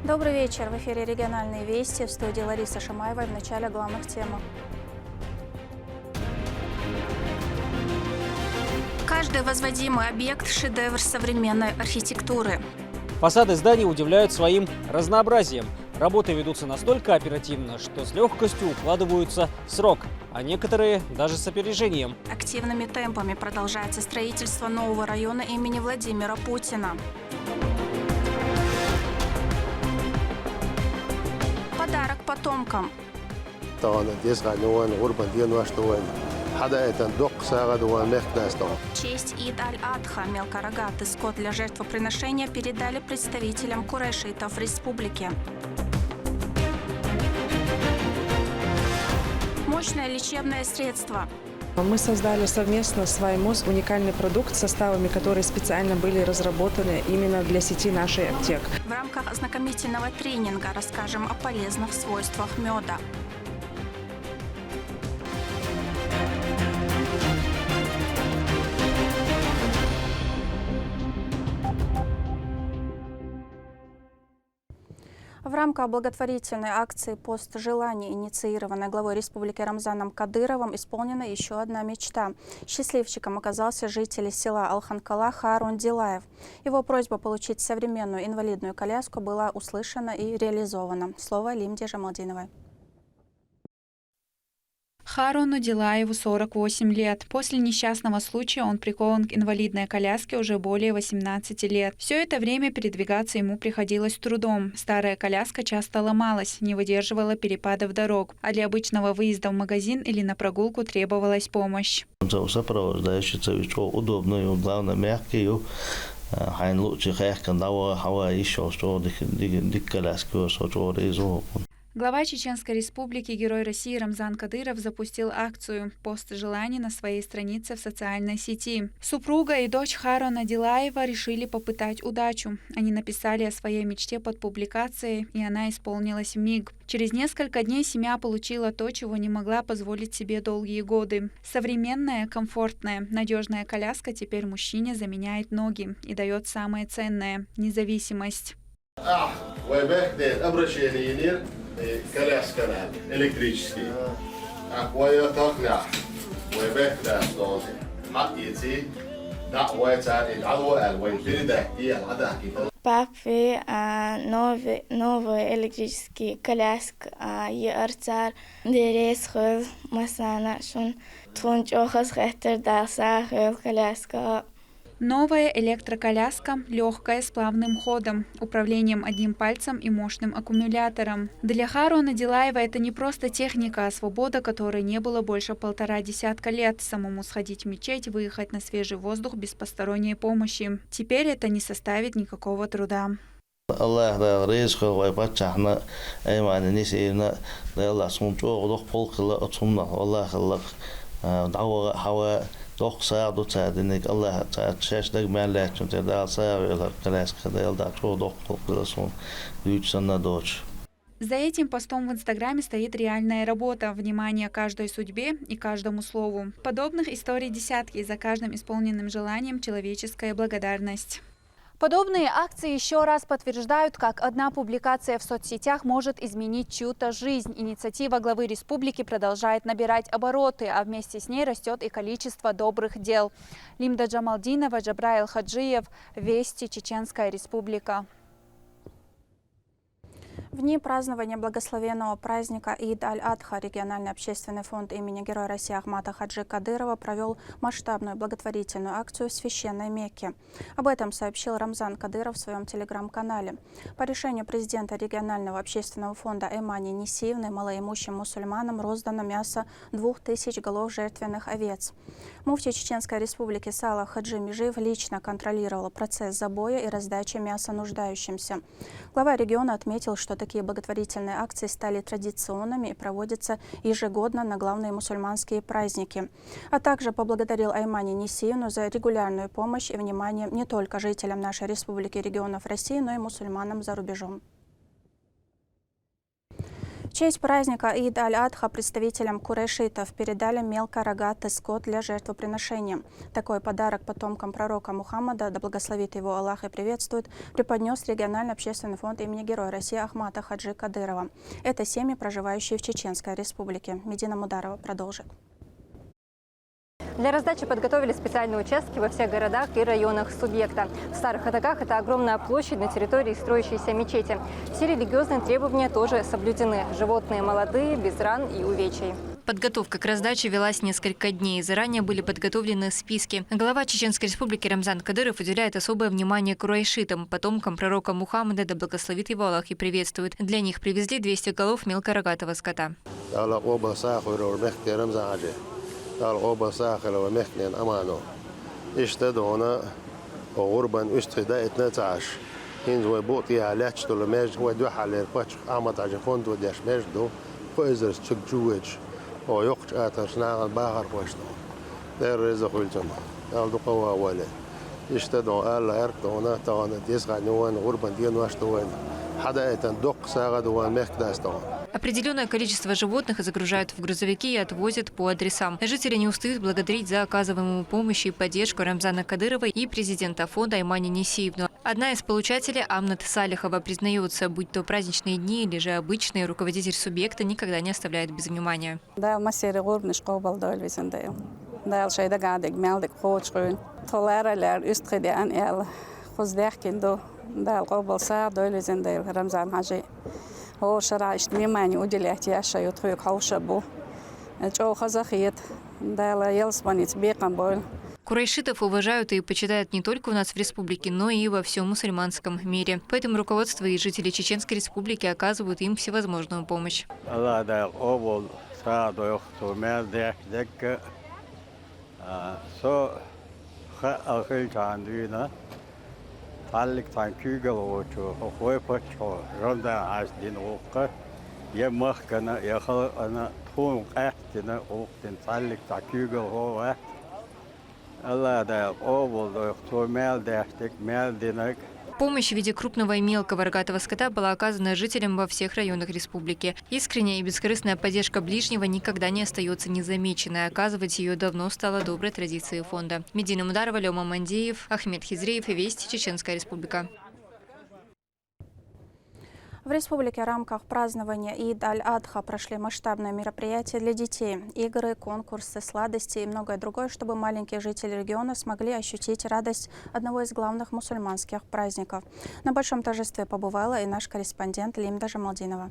Добрый вечер. В эфире «Региональные вести», в студии Лариса Шамаева. В начале главных тем. Каждый возводимый объект – шедевр современной архитектуры. Фасады зданий удивляют своим разнообразием. Работы ведутся настолько оперативно, что с легкостью укладываются в срок, а некоторые даже с опережением. Активными темпами продолжается строительство нового района имени Владимира Путина. Подарок потомкам. Честь Ид-аль-Адха, мелкорогатый скот для жертвоприношения, передали представителям курайшитов республики. Мощное лечебное средство. Мы создали совместно с ВайМОЗ уникальный продукт, составами которые специально были разработаны именно для сети нашей аптек. В рамках ознакомительного тренинга расскажем о полезных свойствах меда. В рамках благотворительной акции «Пост желаний», инициированной главой республики Рамзаном Кадыровым, исполнена еще одна мечта. Счастливчиком оказался житель села Алханкала Харун Дилаев. Его просьба получить современную инвалидную коляску была услышана и реализована. Слово Лимде Жамалдиновой. Харуну Дилаеву 48 лет. После несчастного случая он прикован к инвалидной коляске уже более 18 лет. Все это время передвигаться ему приходилось трудом. Старая коляска часто ломалась, не выдерживала перепадов дорог, а для обычного выезда в магазин или на прогулку требовалась помощь. Удобную, главное, мягкую. Глава Чеченской Республики, герой России Рамзан Кадыров запустил акцию «Пост желаний» на своей странице в социальной сети. Супруга и дочь Харуна Дилаева решили попытать удачу. Они написали о своей мечте под публикацией, и она исполнилась вмиг. Через несколько дней семья получила то, чего не могла позволить себе долгие годы. Современная, комфортная, надежная коляска теперь мужчине заменяет ноги и дает самое ценное – независимость. Коляска электрический. Аквая токля. Вебекля столзи. Макити. Даквая царь алва алвай передахти аладахи. Папе новая электрическая коляска. Ярцар дерес хыз масана шун тунчохас хеттер даса хыз коляска. Новая электроколяска, легкая, с плавным ходом, управлением одним пальцем и мощным аккумулятором. Для Харуна Дилаева это не просто техника, а свобода, которой не было больше 1,5 десятка лет. Самому сходить в мечеть, выехать на свежий воздух без посторонней помощи. Теперь это не составит никакого труда. За этим постом в Инстаграме стоит реальная работа, внимание каждой судьбе и каждому слову. Подобных историй десятки, за каждым исполненным желанием человеческая благодарность. Подобные акции еще раз подтверждают, как одна публикация в соцсетях может изменить чью-то жизнь. Инициатива главы республики продолжает набирать обороты, а вместе с ней растет и количество добрых дел. Лимда Джамалдинова, Джабраил Хаджиев, Вести, Чеченская Республика. В дни празднования благословенного праздника Ид-аль-Адха региональный общественный фонд имени Героя России Ахмата Хаджи Кадырова провел масштабную благотворительную акцию в священной Мекке. Об этом сообщил Рамзан Кадыров в своем телеграм-канале. По решению президента регионального общественного фонда Эмани Нисиевны малоимущим мусульманам роздано мясо 2000 голов жертвенных овец. Муфти Чеченской Республики Салах Хаджи Межиев лично контролировал процесс забоя и раздачи мяса нуждающимся. Глава региона отметил, что такие благотворительные акции стали традиционными и проводятся ежегодно на главные мусульманские праздники. А также поблагодарил Аймани Нисиевну за регулярную помощь и внимание не только жителям нашей республики и регионов России, но и мусульманам за рубежом. В честь праздника Ид аль-Адха представителям курайшитов передали мелкорогатый скот для жертвоприношения. Такой подарок потомкам пророка Мухаммада, да благословит его Аллах и приветствует, преподнес региональный общественный фонд имени Героя России Ахмата Хаджи Кадырова. Это семьи, проживающие в Чеченской Республике. Медина Мударова продолжит. Для раздачи подготовили специальные участки во всех городах и районах субъекта. В Старых Атаках это огромная площадь на территории строящейся мечети. Все религиозные требования тоже соблюдены. Животные молодые, без ран и увечий. Подготовка к раздаче велась несколько дней. Заранее были подготовлены списки. Глава Чеченской Республики Рамзан Кадыров уделяет особое внимание курайшитам, потомкам пророка Мухаммада, да благословит его Аллах и приветствует. Для них привезли 200 голов мелкорогатого скота. الغوبة ساخلة ومحكن أمانو اشتدونا وغربا اشتدا 12 هين وبوطي على تشتول ماج ودوح على القش عمط على فوند وديش ماج دو فوزرس تشك جوج ويقش آترسنا الباخر واشتو دير رزق الجمع قال قوة ولا اشتدوا الله أرتونا تانا ديسغا نوان غربا دين واشتوان حدا دق ساغد ومحك داستوان. Определенное количество животных загружают в грузовики и отвозят по адресам. Жители не устают благодарить за оказываемую помощь и поддержку Рамзана Кадырова и президента фонда Аймани Несиевну. Одна из получателей, Амнат Салихова, признается, будь то праздничные дни или же обычные, руководитель субъекта никогда не оставляет без внимания. هو شرع اجتماعي ودي احتياج يطيق حوشبو جو خزخيت да елспани цбекан бол. Курайшитов уважают и почитают не только у нас в республике, но и во всем мусульманском мире. Поэтому руководство и жители Чеченской Республики оказывают им всевозможную помощь. Помощь в виде крупного и мелкого рогатого скота была оказана жителям во всех районах республики. Искренняя и бескорыстная поддержка ближнего никогда не остается незамеченной. Оказывать ее давно стало доброй традицией фонда. Медина Мударова, Лёма Мандеев, Ахмед Хизреев, Вести, Чеченская Республика. В республике в рамках празднования Ид аль-Адха прошли масштабные мероприятия для детей. Игры, конкурсы, сладости и многое другое, чтобы маленькие жители региона смогли ощутить радость одного из главных мусульманских праздников. На большом торжестве побывала и наш корреспондент Лимда Жамалдинова.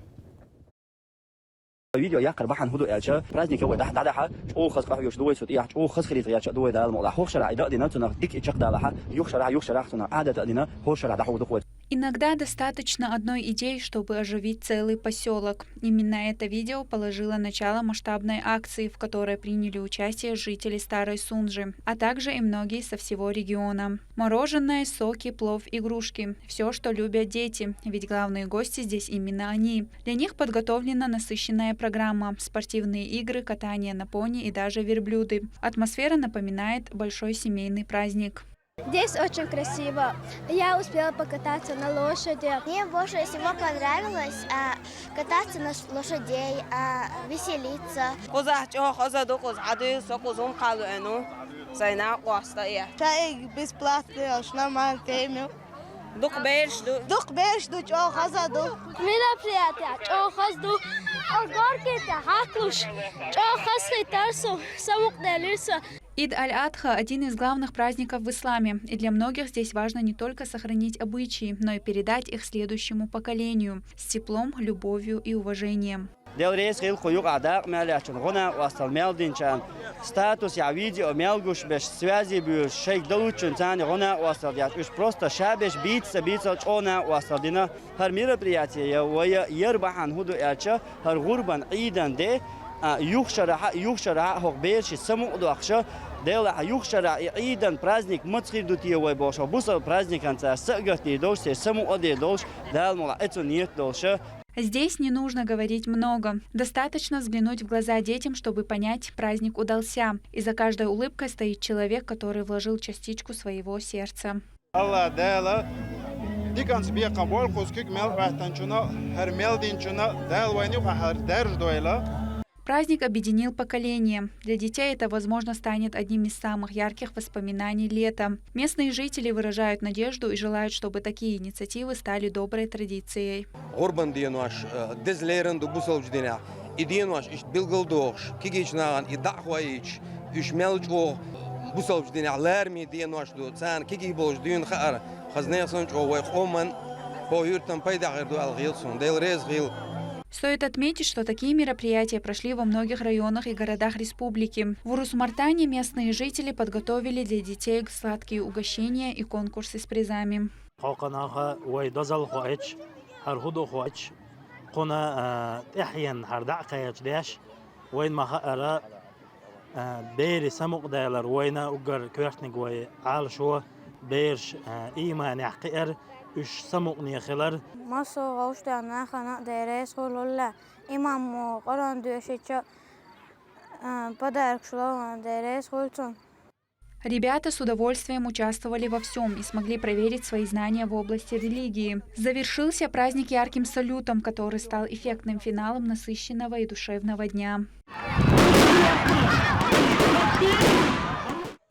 Видео я карбахан худу яча праздник его да да о хасқа юшдуй сут я о хасқри яча дуй да мала хошара ида дина тuna дик ичак да ла юшара тuna ада дина хошара да худу. Иногда достаточно одной идеи, чтобы оживить целый поселок. Именно это видео положило начало масштабной акции, в которой приняли участие жители Старой Сунжи, а также и многие со всего региона. Мороженое, соки, плов, игрушки. Все, что любят дети, ведь главные гости здесь именно они. Для них подготовлена насыщенная программа, спортивные игры, катание на пони и даже верблюды. Атмосфера напоминает большой семейный праздник. Здесь очень красиво. Я успела покататься на лошади. Мне больше всего понравилось кататься на лошадей, веселиться. Бесплатно, Ид аль-Адха – один из главных праздников в исламе, и для многих здесь важно не только сохранить обычаи, но и передать их следующему поколению с теплом, любовью и уважением. Статус я видео мелгуш без связи бюш шейк долучен цане гона уастал я уж просто шабеш биться чона уасталдина хар мероприятие я ербахан худу яча хар гурбан идан де юхшара хогбеш саму дуахша дела юхшара идан праздник мацхидут его боша буса праздник анца сагати дош саму оде дош далмала это нет доша. Здесь не нужно говорить много. Достаточно взглянуть в глаза детям, чтобы понять, праздник удался. И за каждой улыбкой стоит человек, который вложил частичку своего сердца. Dikans biqa bol qoskik mel qahtanchuna har meldinchuna dalwayni qahar darj doyla. Праздник объединил поколения. Для детей это, возможно, станет одним из самых ярких воспоминаний лета. Местные жители выражают надежду и желают, чтобы такие инициативы стали доброй традицией. Стоит отметить, что такие мероприятия прошли во многих районах и городах республики. В Урус-Мартане местные жители подготовили для детей сладкие угощения и конкурсы с призами. Ребята с удовольствием участвовали во всем и смогли проверить свои знания в области религии. Завершился праздник ярким салютом, который стал эффектным финалом насыщенного и душевного дня.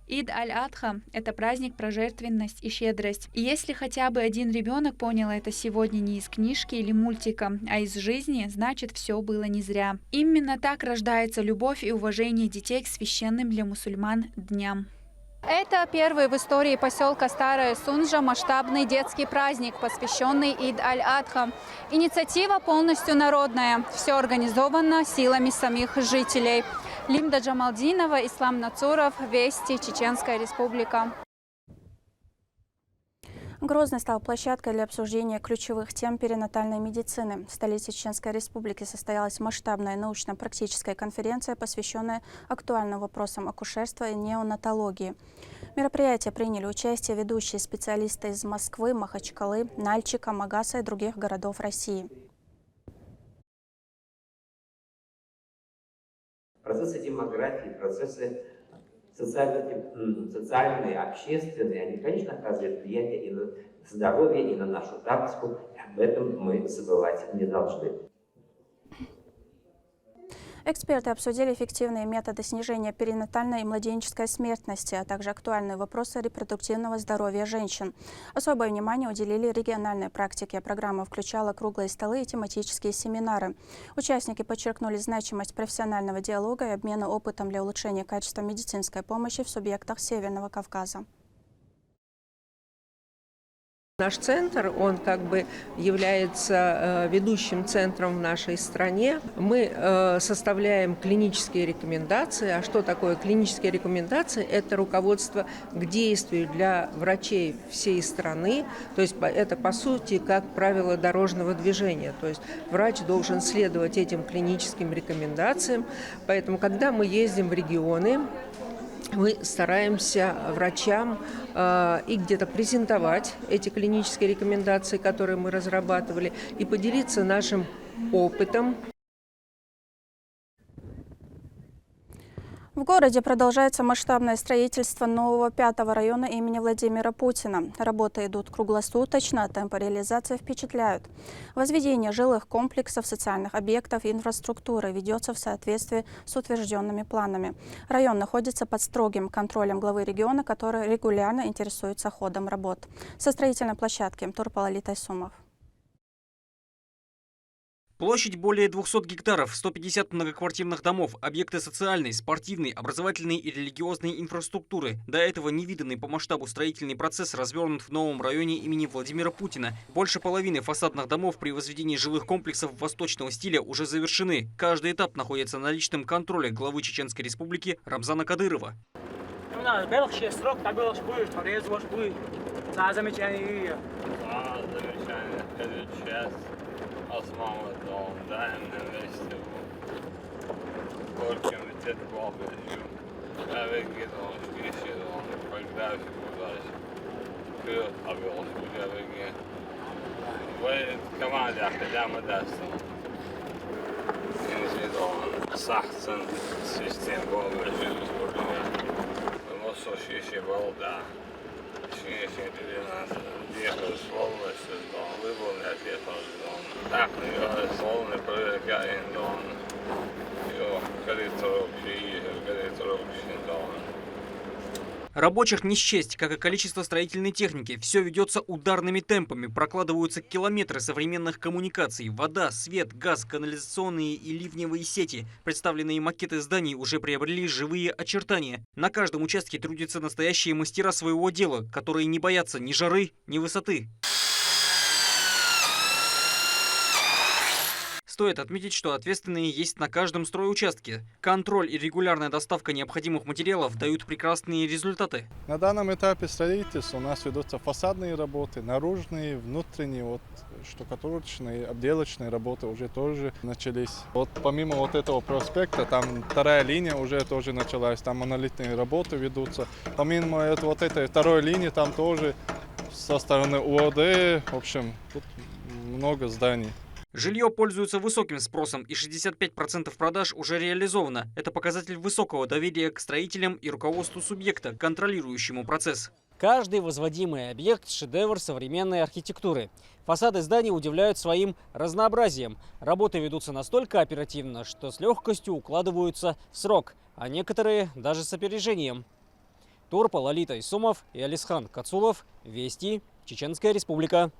Ид аль-Адха – это праздник про жертвенность и щедрость. И если хотя бы один ребенок понял это сегодня не из книжки или мультика, а из жизни, значит, все было не зря. Именно так рождается любовь и уважение детей к священным для мусульман дням. Это первый в истории поселка Старая Сунжа масштабный детский праздник, посвященный Ид аль-Адха. Инициатива полностью народная, все организовано силами самих жителей. Лимда Джамалдинова, Ислам Нацуров, Вести, Чеченская Республика. Грозный стал площадкой для обсуждения ключевых тем перинатальной медицины. В столице Чеченской Республики состоялась масштабная научно-практическая конференция, посвященная актуальным вопросам акушерства и неонатологии. В мероприятии приняли участие ведущие специалисты из Москвы, Махачкалы, Нальчика, Магаса и других городов России. Процессы демографии, процессы социальные, общественные, они, конечно, оказывают влияние и на здоровье, и на нашу практику. Об этом мы забывать не должны. Эксперты обсудили эффективные методы снижения перинатальной и младенческой смертности, а также актуальные вопросы репродуктивного здоровья женщин. Особое внимание уделили региональной практике. Программа включала круглые столы и тематические семинары. Участники подчеркнули значимость профессионального диалога и обмена опытом для улучшения качества медицинской помощи в субъектах Северного Кавказа. Наш центр, он как бы является ведущим центром в нашей стране. Мы составляем клинические рекомендации. А что такое клинические рекомендации? Это руководство к действию для врачей всей страны. То есть это, по сути, как правило дорожного движения. То есть врач должен следовать этим клиническим рекомендациям. Поэтому, когда мы ездим в регионы, мы стараемся врачам и где-то презентовать эти клинические рекомендации, которые мы разрабатывали, и поделиться нашим опытом. В городе продолжается масштабное строительство нового 5-го района имени Владимира Путина. Работы идут круглосуточно, темпы реализации впечатляют. Возведение жилых комплексов, социальных объектов и инфраструктуры ведется в соответствии с утвержденными планами. Район находится под строгим контролем главы региона, который регулярно интересуется ходом работ. Со строительной площадки Турпал Тайсумов. Площадь более 200 гектаров, 150 многоквартирных домов, объекты социальной, спортивной, образовательной и религиозной инфраструктуры. До этого невиданный по масштабу строительный процесс развернут в новом районе имени Владимира Путина. Больше половины фасадных домов при возведении жилых комплексов восточного стиля уже завершены. Каждый этап находится на личном контроле главы Чеченской Республики Рамзана Кадырова. Рабочих не счесть, как и количество строительной техники. Все ведется ударными темпами. Прокладываются километры современных коммуникаций. Вода, свет, газ, канализационные и ливневые сети. Представленные макеты зданий уже приобрели живые очертания. На каждом участке трудятся настоящие мастера своего дела, которые не боятся ни жары, ни высоты. Стоит отметить, что ответственные есть на каждом стройучастке. Контроль и регулярная доставка необходимых материалов дают прекрасные результаты. На данном этапе строительства у нас ведутся фасадные работы, наружные, внутренние, вот штукатурочные, обделочные работы уже тоже начались. Вот помимо вот этого проспекта, там вторая линия уже тоже началась, там монолитные работы ведутся. Помимо вот этой второй линии, там тоже со стороны УОД, в общем, тут много зданий. Жилье пользуется высоким спросом, и 65% продаж уже реализовано. Это показатель высокого доверия к строителям и руководству субъекта, контролирующему процесс. Каждый возводимый объект – шедевр современной архитектуры. Фасады зданий удивляют своим разнообразием. Работы ведутся настолько оперативно, что с легкостью укладываются в срок, а некоторые даже с опережением. Турпа, Лолита Исумов и Алисхан Кацулов. Вести. Чеченская Республика.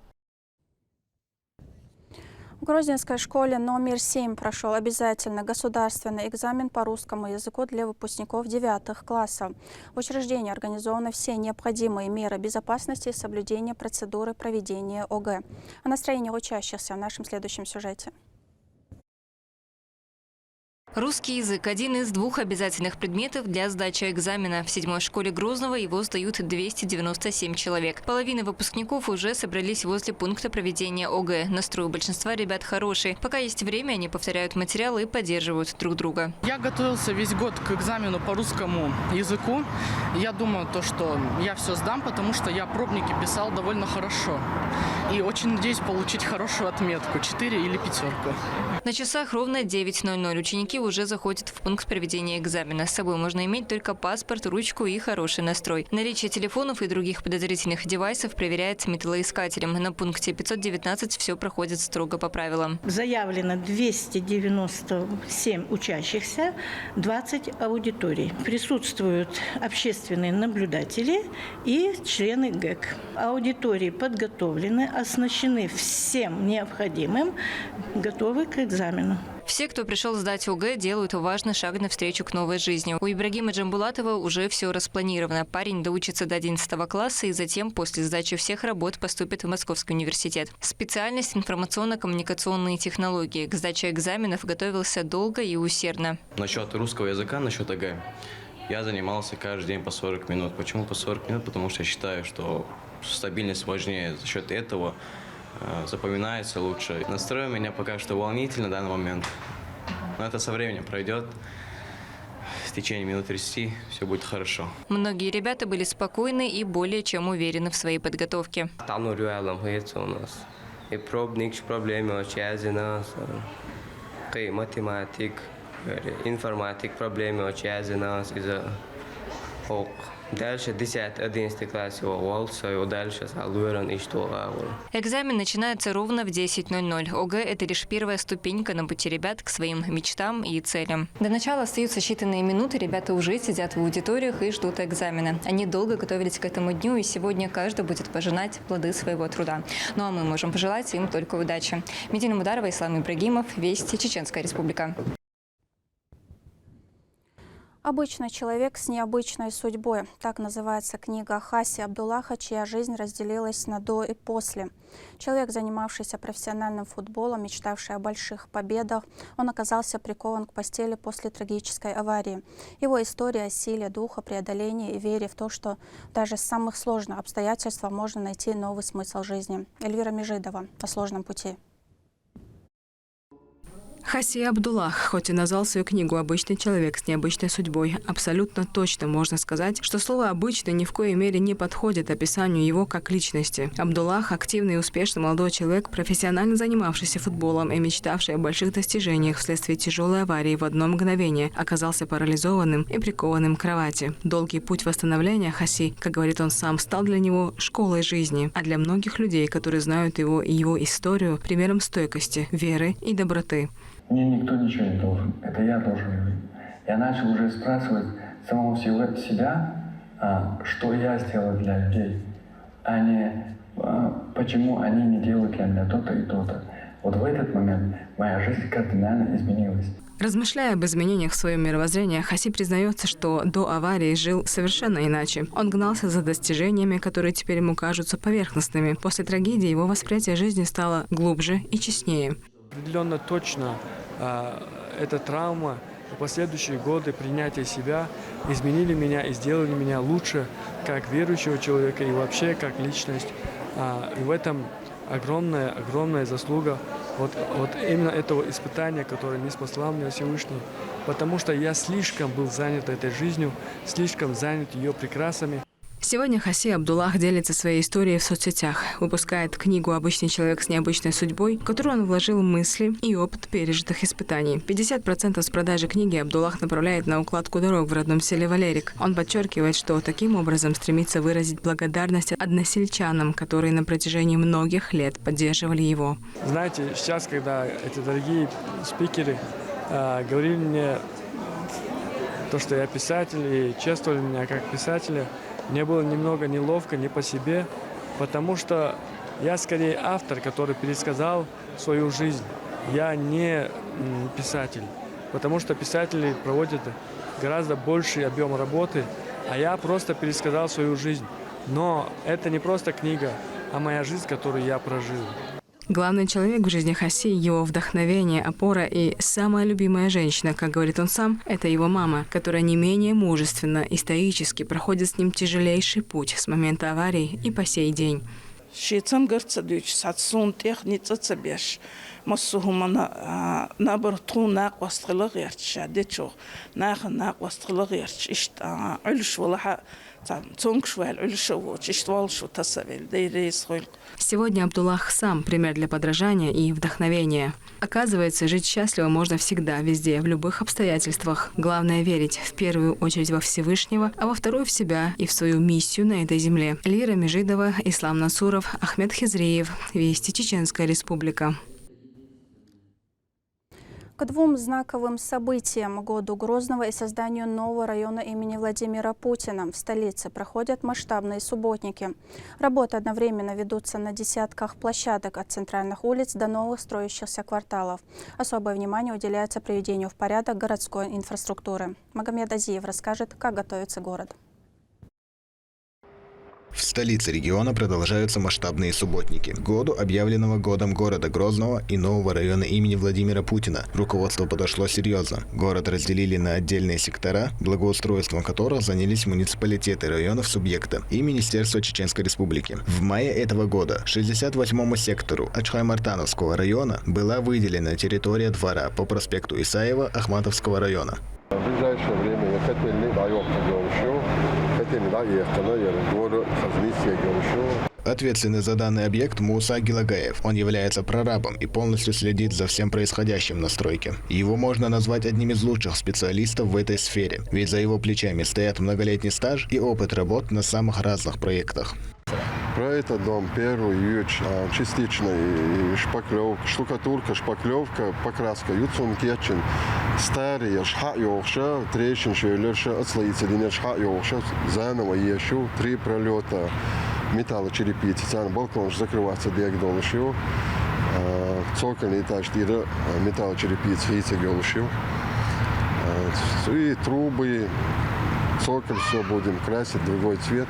В Грозненской школе номер 7 прошел обязательно государственный экзамен по русскому языку для выпускников 9 классов. В учреждении организованы все необходимые меры безопасности и соблюдения процедуры проведения ОГЭ. О настроении учащихся в нашем следующем сюжете. Русский язык – один из 2 обязательных предметов для сдачи экзамена. В 7-й школе Грозного его сдают 297 человек. Половина выпускников уже собрались возле пункта проведения ОГЭ. Настрой у большинства ребят хороший. Пока есть время, они повторяют материалы и поддерживают друг друга. Я готовился весь год к экзамену по русскому языку. Я думаю, что я все сдам, потому что я пробники писал довольно хорошо. И очень надеюсь получить хорошую отметку – 4 или 5. На часах ровно 9:00. Ученики уже заходят в пункт проведения экзамена. С собой можно иметь только паспорт, ручку и хороший настрой. Наличие телефонов и других подозрительных девайсов проверяется металлоискателем. На пункте 519 все проходит строго по правилам. Заявлено 297 учащихся, 20 аудиторий. Присутствуют общественные наблюдатели и члены ГЭК. Аудитории подготовлены, оснащены всем необходимым, готовы к экзамену. Все, кто пришел сдать ОГЭ, делают важный шаг навстречу к новой жизни. У Ибрагима Джамбулатова уже все распланировано. Парень доучится до 11 класса и затем, после сдачи всех работ, поступит в Московский университет. Специальность – информационно-коммуникационные технологии. К сдаче экзаменов готовился долго и усердно. Насчет русского языка, насчет ОГЭ. Я занимался каждый день по 40 минут. Почему по 40 минут? Потому что я считаю, что стабильность важнее. За счет этого запоминается лучше. Настрой у меня пока что волнительно в данный момент. Но это со временем пройдет. В течение минут 30 все будет хорошо. Многие ребята были спокойны и более чем уверены в своей подготовке. И пробник проблемы очень математик, информатик проблемы очень Дальше 10-11 класс его волосы, и дальше салюран и что. Экзамен начинается ровно в 10:00. ОГЭ – это лишь первая ступенька на пути ребят к своим мечтам и целям. До начала остаются считанные минуты, ребята уже сидят в аудиториях и ждут экзамена. Они долго готовились к этому дню, и сегодня каждый будет пожинать плоды своего труда. Ну а мы можем пожелать им только удачи. Медина Мударова, Ислам Ибрагимов, Вести, Чеченская Республика. «Обычный человек с необычной судьбой». Так называется книга Хаси Абдуллаха, чья жизнь разделилась на «до» и «после». Человек, занимавшийся профессиональным футболом, мечтавший о больших победах, он оказался прикован к постели после трагической аварии. Его история о силе духа, преодолении и вере в то, что даже с самых сложных обстоятельств можно найти новый смысл жизни. Эльвира Межидова о сложном пути. Хаси Абдуллах, хоть и назвал свою книгу «Обычный человек с необычной судьбой», абсолютно точно можно сказать, что слово «обычный» ни в коей мере не подходит описанию его как личности. Абдуллах – активный и успешный молодой человек, профессионально занимавшийся футболом и мечтавший о больших достижениях вследствие тяжелой аварии в одно мгновение, оказался парализованным и прикованным к кровати. Долгий путь восстановления Хаси, как говорит он сам, стал для него школой жизни, а для многих людей, которые знают его и его историю, примером стойкости, веры и доброты. Мне никто ничего не должен. Это я должен. Я начал уже спрашивать самого себя, что я сделал для людей, а не почему они не делают для меня то-то и то-то. Вот в этот момент моя жизнь кардинально изменилась. Размышляя об изменениях в своем мировоззрении, Хаси признается, что до аварии жил совершенно иначе. Он гнался за достижениями, которые теперь ему кажутся поверхностными. После трагедии его восприятие жизни стало глубже и честнее. Определенно точно эта травма и последующие годы принятия себя изменили меня и сделали меня лучше как верующего человека и вообще как личность. И в этом огромная заслуга вот именно этого испытания, которое не спаслал меня Всевышний. Потому что я слишком был занят этой жизнью, слишком занят ее прекрасами. Сегодня Хаси Абдуллах делится своей историей в соцсетях, выпускает книгу «Обычный человек с необычной судьбой», в которую он вложил мысли и опыт пережитых испытаний. 50% с продажи книги Абдуллах направляет на укладку дорог в родном селе Валерик. Он подчеркивает, что таким образом стремится выразить благодарность односельчанам, которые на протяжении многих лет поддерживали его. Знаете, сейчас, когда эти дорогие спикеры говорили мне то, что я писатель, и чествовали меня как писателя, мне было немного неловко, не по себе, потому что я скорее автор, который пересказал свою жизнь. Я не писатель, потому что писатели проводят гораздо больший объем работы, а я просто пересказал свою жизнь. Но это не просто книга, а моя жизнь, которую я прожил. Главный человек в жизни Хаси, его вдохновение, опора и самая любимая женщина, как говорит он сам, это его мама, которая не менее мужественно и стоически проходит с ним тяжелейший путь с момента аварии и по сей день. Сегодня Абдуллах сам пример для подражания и вдохновения. Оказывается, жить счастливо можно всегда, везде, в любых обстоятельствах. Главное верить в первую очередь во Всевышнего, а во вторую в себя и в свою миссию на этой земле. Лира Межидова, Ислам Насуров, Ахмед Хизриев. Вести, Чеченская Республика. К двум знаковым событиям – году Грозного и созданию нового района имени Владимира Путина в столице проходят масштабные субботники. Работы одновременно ведутся на десятках площадок от центральных улиц до новых строящихся кварталов. Особое внимание уделяется приведению в порядок городской инфраструктуры. Магомед Азиев расскажет, как готовится город. В столице региона продолжаются масштабные субботники. К году, объявленного годом города Грозного и нового района имени Владимира Путина, руководство подошло серьезно. Город разделили на отдельные сектора, благоустройством которых занялись муниципалитеты районов субъекта и Министерство Чеченской Республики. В мае этого года 68-му сектору Ачхаймартановского района была выделена территория двора по проспекту Исаева Ахматовского района. В ближайшее время я хотел район Ответственный за данный объект Муса Гилагаев. Он является прорабом и полностью следит за всем происходящим на стройке. Его можно назвать одним из лучших специалистов в этой сфере, ведь за его плечами стоят многолетний стаж и опыт работ на самых разных проектах. Про этот дом первый частично шпаклевка, штукатурка, шпаклевка, покраска, юцун кетчин, старые шха йохша, трещин шевелерша, отслоительная шха йохша, заново еще 3 пролета металлочерепицы, балкон закрываться диагдол еще, цокольный этаж 4 металлочерепицы, яйцегел еще, и трубы, цоколь, все будем красить, другой цвет.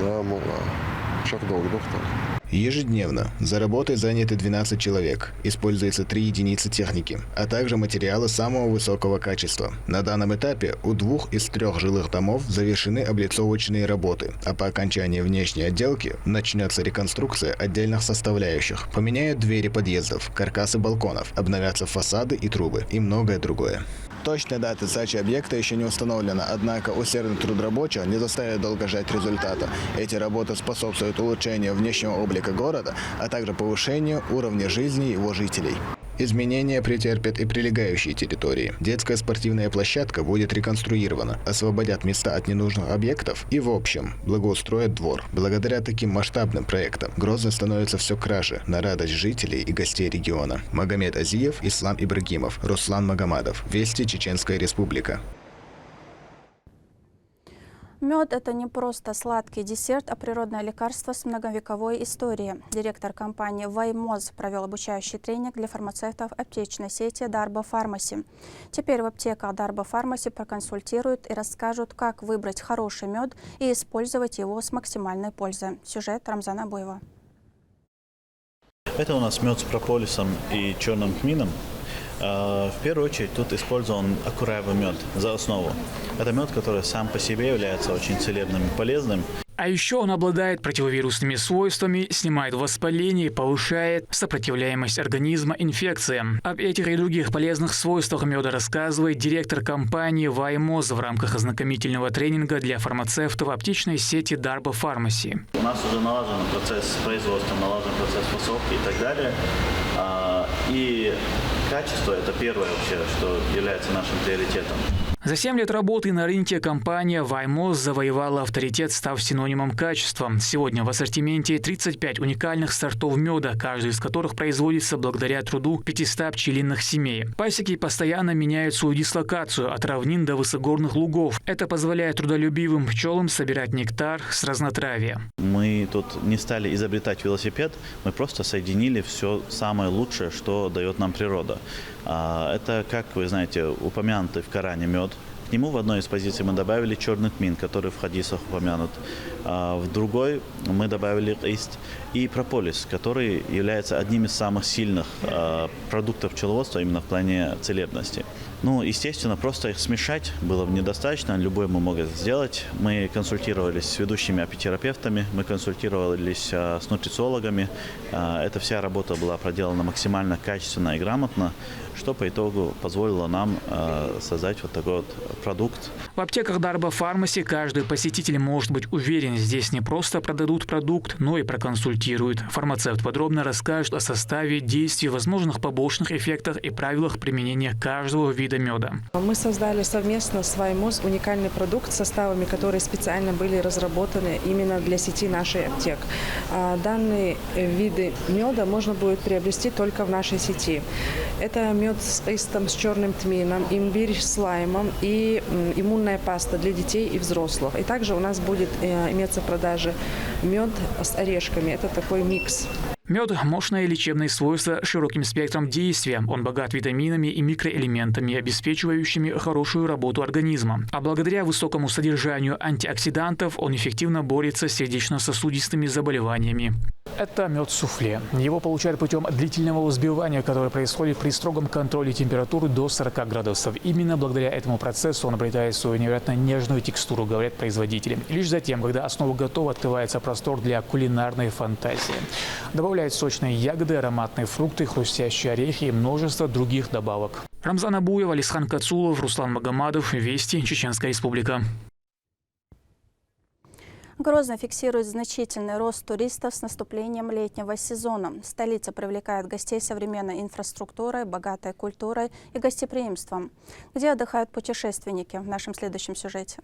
Да, шаг долго, доктор. Ежедневно за работой заняты 12 человек, используется 3 единицы техники, а также материалы самого высокого качества. На данном этапе у 2 из 3 жилых домов завершены облицовочные работы, а по окончании внешней отделки начнется реконструкция отдельных составляющих. Поменяют двери подъездов, каркасы балконов, обновятся фасады и трубы и многое другое. Точная дата сдачи объекта еще не установлена, однако усердный труд рабочих не заставит долго ждать результата. Эти работы способствуют улучшению внешнего облика города, а также повышению уровня жизни его жителей. Изменения претерпят и прилегающие территории. Детская спортивная площадка будет реконструирована, освободят места от ненужных объектов и, в общем, благоустроят двор. Благодаря таким масштабным проектам Грозный становится все краше на радость жителей и гостей региона. Магомед Азиев, Ислам Ибрагимов, Руслан Магомадов. Вести, Чеченская Республика. Мед – это не просто сладкий десерт, а природное лекарство с многовековой историей. Директор компании «Ваймоз» провел обучающий тренинг для фармацевтов аптечной сети Дарба Фармаси. Теперь в аптеках Дарба Фармаси проконсультируют и расскажут, как выбрать хороший мед и использовать его с максимальной пользой. Сюжет Рамзана Буева. Это у нас мед с прополисом и черным тмином. В первую очередь тут использован акураевый мед за основу. Это мед, который сам по себе является очень целебным и полезным. А еще он обладает противовирусными свойствами, снимает воспаление и повышает сопротивляемость организма инфекциям. Об этих и других полезных свойствах меда рассказывает директор компании «Ваймоз» в рамках ознакомительного тренинга для фармацевтов аптечной сети Дарба Фармаси. У нас уже налажен процесс производства, налажен процесс фасовки и так далее. И качество – это первое вообще, что является нашим приоритетом. За 7 лет работы на рынке компания «Ваймоз» завоевала авторитет, став синонимом качества. Сегодня в ассортименте 35 уникальных сортов меда, каждый из которых производится благодаря труду 500 пчелиных семей. Пасеки постоянно меняют свою дислокацию от равнин до высокогорных лугов. Это позволяет трудолюбивым пчелам собирать нектар с разнотравья. Мы тут не стали изобретать велосипед, мы просто соединили все самое лучшее, что дает нам природа. Это, как вы знаете, упомянутый в Коране мед. К нему в одной из позиций мы добавили черный тмин, который в хадисах упомянут. В другой мы добавили ист и прополис, который является одним из самых сильных продуктов пчеловодства именно в плане целебности. Ну, естественно, просто их смешать было бы недостаточно, любой мы могли сделать. Мы консультировались с ведущими апитерапевтами, мы консультировались с нутрициологами. Эта вся работа была проделана максимально качественно и грамотно, что по итогу позволило нам создать вот такой вот продукт. В аптеках Дарба Фармаси каждый посетитель может быть уверен, здесь не просто продадут продукт, но и проконсультируют. Фармацевт подробно расскажет о составе, действии, возможных побочных эффектах и правилах применения каждого вида меда. Мы создали совместно с «Ваймоз» уникальный продукт с составами, которые специально были разработаны именно для сети нашей аптек. Данные виды меда можно будет приобрести только в нашей сети. Это мед с истом, с черным тмином, имбирь с лаймом и иммунная паста для детей и взрослых. И также у нас будет иметься в продаже мед с орешками. Это такой микс. Мед – мощное лечебное свойство с широким спектром действия. Он богат витаминами и микроэлементами, обеспечивающими хорошую работу организма. А благодаря высокому содержанию антиоксидантов он эффективно борется с сердечно-сосудистыми заболеваниями. Это мед-суфле. Его получают путем длительного взбивания, которое происходит при строгом контроле температуры до 40 градусов. Именно благодаря этому процессу он обретает свою невероятно нежную текстуру, говорят производители. Лишь затем, когда основа готова, открывается простор для кулинарной фантазии. Добавляют сочные ягоды, ароматные фрукты, хрустящие орехи и множество других добавок. Рамзан Абуев, Алисхан Кацулов, Руслан Магомадов. Вести, Чеченская Республика. Грозный фиксирует значительный рост туристов с наступлением летнего сезона. Столица привлекает гостей современной инфраструктурой, богатой культурой и гостеприимством. Где отдыхают путешественники? В нашем следующем сюжете.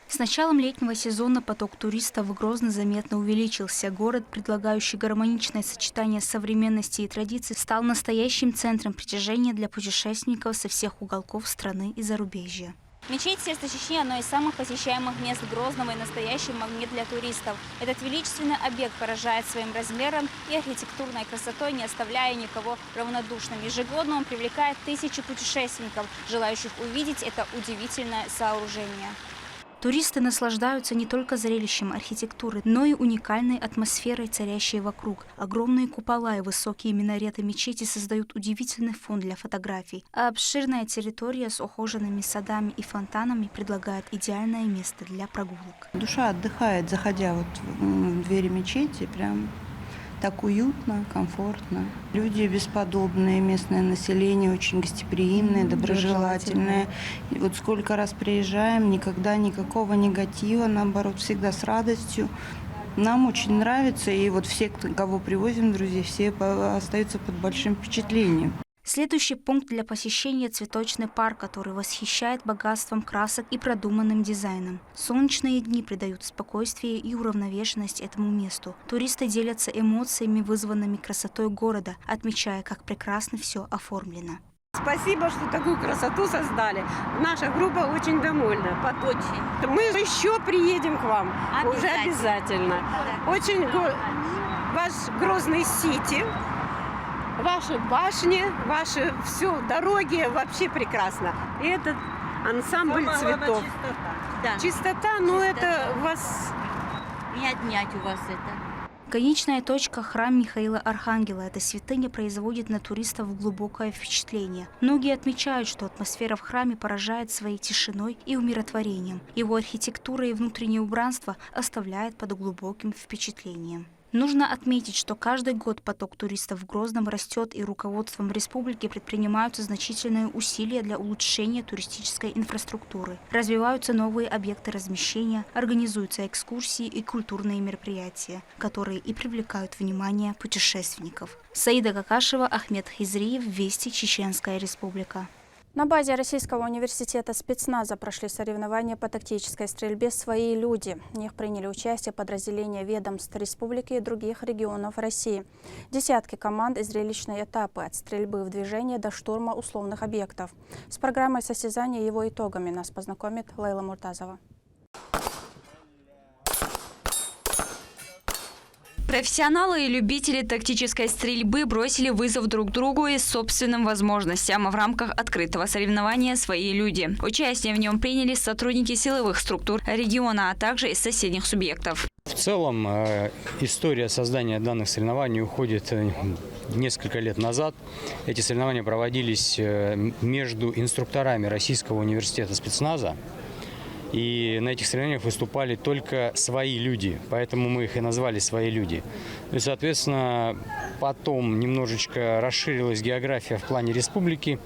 С началом летнего сезона поток туристов в Грозный заметно увеличился. Город, предлагающий гармоничное сочетание современности и традиций, стал настоящим центром притяжения для путешественников со всех уголков страны и зарубежья. Мечеть сердца Чечни – одно из самых посещаемых мест Грозного и настоящий магнит для туристов. Этот величественный объект поражает своим размером и архитектурной красотой, не оставляя никого равнодушным. Ежегодно он привлекает тысячи путешественников, желающих увидеть это удивительное сооружение. Туристы наслаждаются не только зрелищем архитектуры, но и уникальной атмосферой, царящей вокруг. Огромные купола и высокие минареты мечети создают удивительный фон для фотографий, а обширная территория с ухоженными садами и фонтанами предлагает идеальное место для прогулок. Душа отдыхает, заходя вот в двери мечети, прям так уютно, комфортно. Люди бесподобные, местное население очень гостеприимное, доброжелательное. И вот сколько раз приезжаем, никогда никакого негатива, наоборот, всегда с радостью. Нам очень нравится, и вот все, кого привозим, друзья, все остаются под большим впечатлением. Следующий пункт для посещения – цветочный парк, который восхищает богатством красок и продуманным дизайном. Солнечные дни придают спокойствие и уравновешенность этому месту. Туристы делятся эмоциями, вызванными красотой города, отмечая, как прекрасно все оформлено. Спасибо, что такую красоту создали. Наша группа очень довольна. Очень. Мы еще приедем к вам. Уже обязательно. Очень ваш Грозный Сити. Ваши башни, ваши все дороги вообще прекрасно. И этот ансамбль цветов. Чистота, но это вас не отнять у вас это. Конечная точка – храм Михаила Архангела. Эта святыня производит на туристов глубокое впечатление. Многие отмечают, что атмосфера в храме поражает своей тишиной и умиротворением. Его архитектура и внутреннее убранство оставляют под глубоким впечатлением. Нужно отметить, что каждый год поток туристов в Грозном растет, и руководством республики предпринимаются значительные усилия для улучшения туристической инфраструктуры. Развиваются новые объекты размещения, организуются экскурсии и культурные мероприятия, которые и привлекают внимание путешественников. Саида Какашева, Ахмед Хизриев, Вести, Чеченская республика. На базе Российского университета спецназа прошли соревнования по тактической стрельбе «Свои люди». В них приняли участие подразделения ведомств республики и других регионов России. Десятки команд и зрелищные этапы от стрельбы в движение до штурма условных объектов. С программой состязания и его итогами нас познакомит Лейла Муртазова. Профессионалы и любители тактической стрельбы бросили вызов друг другу и собственным возможностям в рамках открытого соревнования «Свои люди». Участие в нем приняли сотрудники силовых структур региона, а также из соседних субъектов. В целом, история создания данных соревнований уходит несколько лет назад. Эти соревнования проводились между инструкторами Российского университета спецназа. И на этих соревнованиях выступали только свои люди, поэтому мы их и назвали «Свои люди». И, соответственно, потом немножечко расширилась география в плане республики.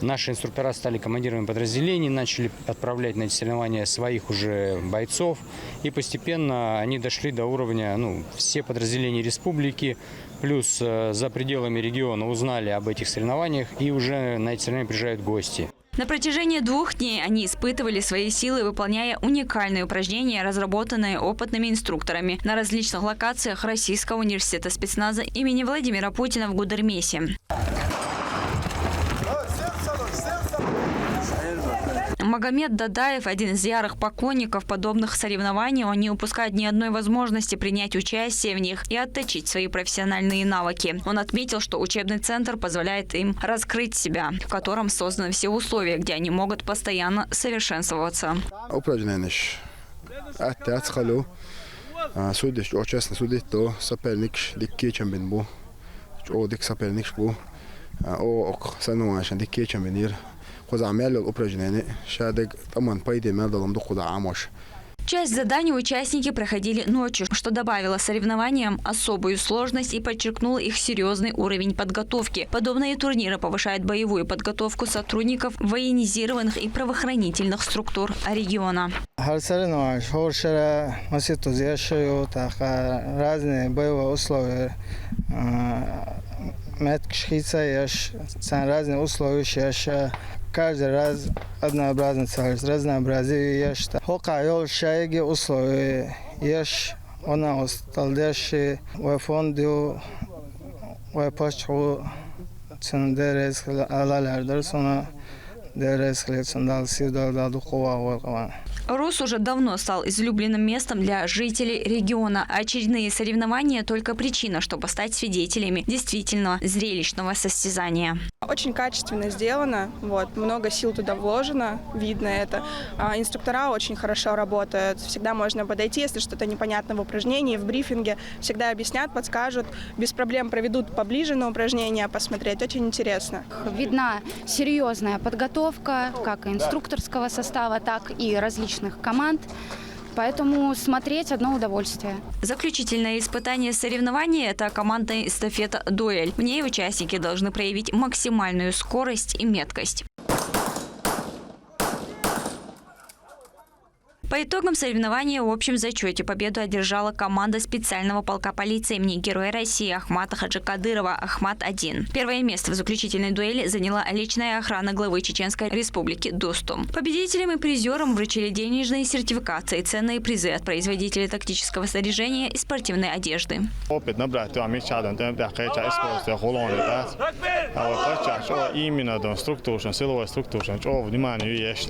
Наши инструктора стали командирами подразделений, начали отправлять на эти соревнования своих уже бойцов. И постепенно они дошли до уровня, все подразделения республики, плюс за пределами региона узнали об этих соревнованиях, и уже на эти соревнования приезжают гости. На протяжении 2 дней они испытывали свои силы, выполняя уникальные упражнения, разработанные опытными инструкторами на различных локациях Российского университета спецназа имени Владимира Путина в Гудермесе. Магомед Дадаев – один из ярых поклонников подобных соревнований. Он не упускает ни одной возможности принять участие в них и отточить свои профессиональные навыки. Он отметил, что учебный центр позволяет им раскрыть себя, в котором созданы все условия, где они могут постоянно совершенствоваться. Часть заданий участники проходили ночью, что добавило соревнованиям особую сложность и подчеркнуло их серьезный уровень подготовки. Подобные турниры повышают боевую подготовку сотрудников военизированных и правоохранительных структур региона. Разные боевые условия. Разные условия. Каждый раз однообразно целость, разнообразие есть. Хока йол шайги условия есть. Она осталдящий в фонду в почту цендерес алалердер. Сона РУС уже давно стал излюбленным местом для жителей региона. А очередные соревнования – только причина, чтобы стать свидетелями действительно зрелищного состязания. Очень качественно сделано, много сил туда вложено, видно это. Инструктора очень хорошо работают, всегда можно подойти, если что-то непонятно в упражнении, в брифинге, всегда объяснят, подскажут, без проблем проведут поближе на упражнения, посмотреть, очень интересно. Видна серьезная подготовка как инструкторского состава, так и различных команд. Поэтому смотреть одно удовольствие. Заключительное испытание соревнования – это командная эстафета «Дуэль». В ней участники должны проявить максимальную скорость и меткость. По итогам соревнования в общем зачете победу одержала команда специального полка полиции имени Героя России Ахмата Хаджи Кадырова «Ахмат-1». Первое место в заключительной дуэли заняла личная охрана главы Чеченской Республики Достум. Победителям и призерам вручили денежные сертификаты и ценные призы от производителей тактического снаряжения и спортивной одежды. Опыт набрать, именно структура, силовая структура, внимание есть,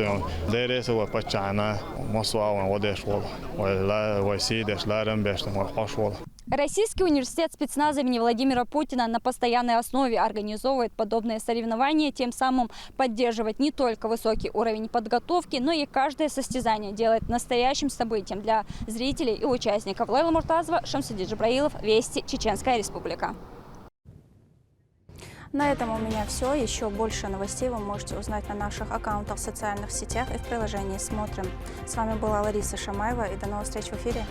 Российский университет спецназа имени Владимира Путина на постоянной основе организовывает подобные соревнования, тем самым поддерживает не только высокий уровень подготовки, но и каждое состязание делает настоящим событием для зрителей и участников. Лейла Муртазова, Шамсудин Джабраилов, Вести, Чеченская Республика. На этом у меня все. Еще больше новостей вы можете узнать на наших аккаунтах в социальных сетях и в приложении «Смотрим». С вами была Лариса Шамаева, и до новых встреч в эфире.